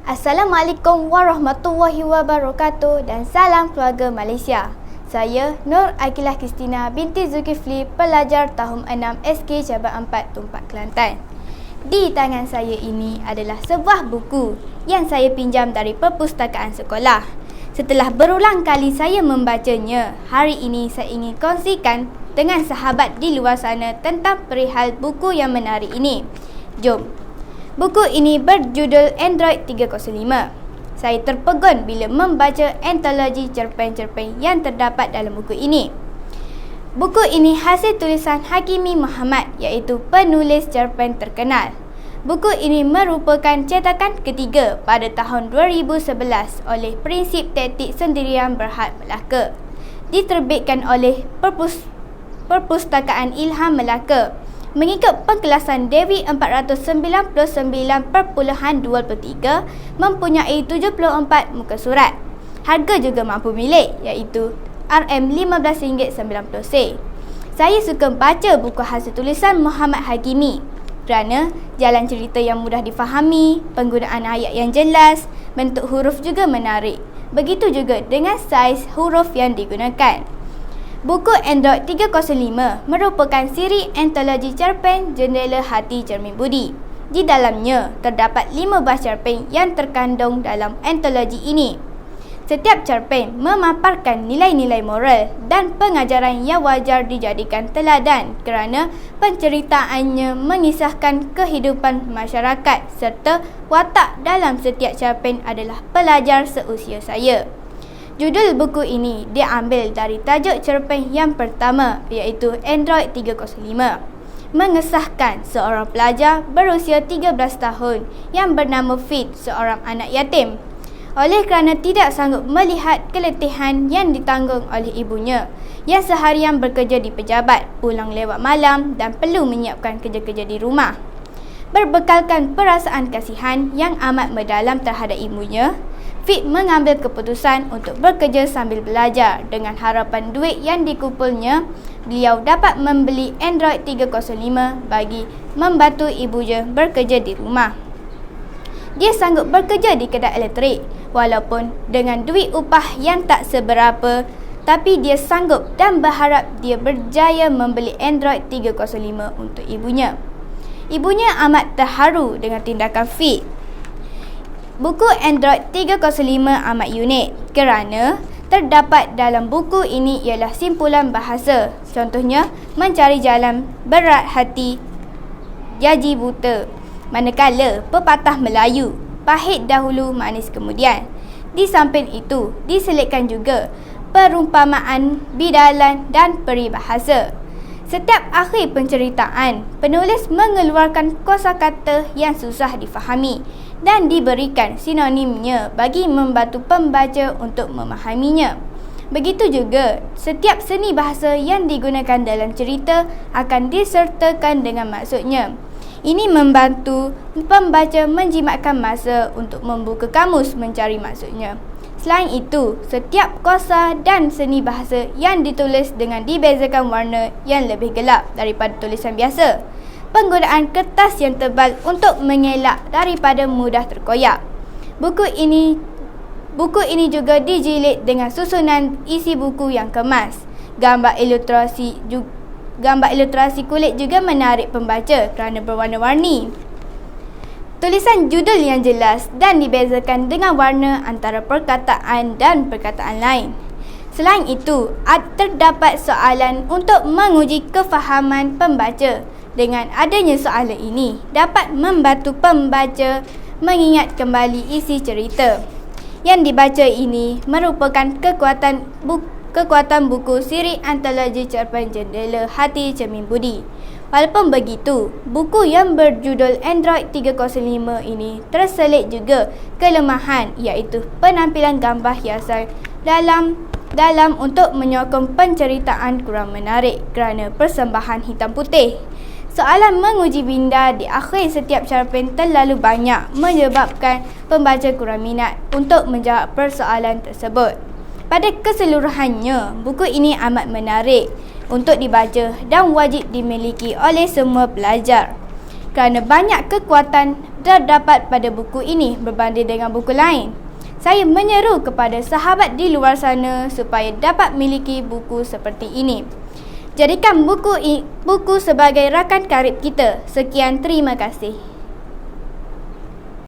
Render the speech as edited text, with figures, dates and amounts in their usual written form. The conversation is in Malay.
Assalamualaikum warahmatullahi wabarakatuh dan salam keluarga Malaysia. Saya Nur Akilah Kristina binti Zulkifli, pelajar tahun 6 SK Cabang 4 Tumpak Kelantan. Di tangan saya ini adalah sebuah buku yang saya pinjam dari perpustakaan sekolah. Setelah berulang kali saya membacanya, hari ini saya ingin kongsikan dengan sahabat di luar sana tentang perihal buku yang menarik ini. Jom. Buku ini berjudul Android 305. Saya terpegun bila membaca antologi cerpen-cerpen yang terdapat dalam buku ini. Buku ini hasil tulisan Hakimi Muhammad, iaitu penulis cerpen terkenal. Buku ini merupakan cetakan ketiga pada tahun 2011 oleh Prinsip Taktik Sendirian Berhad Melaka. Diterbitkan oleh Perpustakaan Ilham Melaka. Mengikut pengkelasan Dewi 499.23, mempunyai 74 muka surat. Harga juga mampu milik, iaitu RM15.90. Saya suka baca buku hasil tulisan Muhammad Hakimi kerana jalan cerita yang mudah difahami, penggunaan ayat yang jelas, bentuk huruf juga menarik. Begitu juga dengan saiz huruf yang digunakan. Buku Android 305 merupakan siri antologi cerpen Jendela Hati Cermin Budi. Di dalamnya terdapat 15 cerpen yang terkandung dalam antologi ini. Setiap cerpen memaparkan nilai-nilai moral dan pengajaran yang wajar dijadikan teladan kerana penceritaannya mengisahkan kehidupan masyarakat serta watak dalam setiap cerpen adalah pelajar seusia saya. Judul buku ini diambil dari tajuk cerpen yang pertama, iaitu Android 305, mengesahkan seorang pelajar berusia 13 tahun yang bernama Fit, seorang anak yatim. Oleh kerana tidak sanggup melihat keletihan yang ditanggung oleh ibunya yang seharian bekerja di pejabat, pulang lewat malam dan perlu menyiapkan kerja-kerja di rumah. Berbekalkan perasaan kasihan yang amat mendalam terhadap ibunya, Fit mengambil keputusan untuk bekerja sambil belajar. Dengan harapan duit yang dikumpulnya, beliau dapat membeli Android 305 bagi membantu ibunya bekerja di rumah. Dia sanggup bekerja di kedai elektrik walaupun dengan duit upah yang tak seberapa, tapi dia sanggup dan berharap dia berjaya membeli Android 305 untuk ibunya. Ibunya amat terharu dengan tindakan Fit. Buku Android 305 amat unik kerana terdapat dalam buku ini ialah simpulan bahasa. Contohnya, mencari jalan berat hati jaji buta. Manakala pepatah Melayu, pahit dahulu manis kemudian. Di samping itu, diselitkan juga perumpamaan, bidalan dan peribahasa. Setiap akhir penceritaan, penulis mengeluarkan kosakata yang susah difahami dan diberikan sinonimnya bagi membantu pembaca untuk memahaminya. Begitu juga, setiap seni bahasa yang digunakan dalam cerita akan disertakan dengan maksudnya. Ini membantu pembaca menjimatkan masa untuk membuka kamus mencari maksudnya. Selain itu, setiap kosa dan seni bahasa yang ditulis dengan dibezakan warna yang lebih gelap daripada tulisan biasa. Penggunaan kertas yang tebal untuk mengelak daripada mudah terkoyak. Buku ini juga dijilid dengan susunan isi buku yang kemas. Gambar ilustrasi kulit juga menarik pembaca kerana berwarna-warni. Tulisan judul yang jelas dan dibezakan dengan warna antara perkataan dan perkataan lain. Selain itu, terdapat soalan untuk menguji kefahaman pembaca. Dengan adanya soalan ini, dapat membantu pembaca mengingat kembali isi cerita. Yang dibaca ini merupakan kekuatan buku siri antologi cerpen Jendela Hati Cermin Budi. Walaupun begitu, buku yang berjudul Android 305 ini terselit juga kelemahan, iaitu penampilan gambar hiasan dalam untuk menyokong penceritaan kurang menarik kerana persembahan hitam putih. Soalan menguji minda di akhir setiap cerpen terlalu banyak menyebabkan pembaca kurang minat untuk menjawab persoalan tersebut. Pada keseluruhannya, buku ini amat menarik untuk dibaca dan wajib dimiliki oleh semua pelajar kerana banyak kekuatan terdapat pada buku ini berbanding dengan buku lain. Saya menyeru kepada sahabat di luar sana supaya dapat miliki buku seperti ini. Jadikan buku sebagai rakan karib kita. Sekian, terima kasih.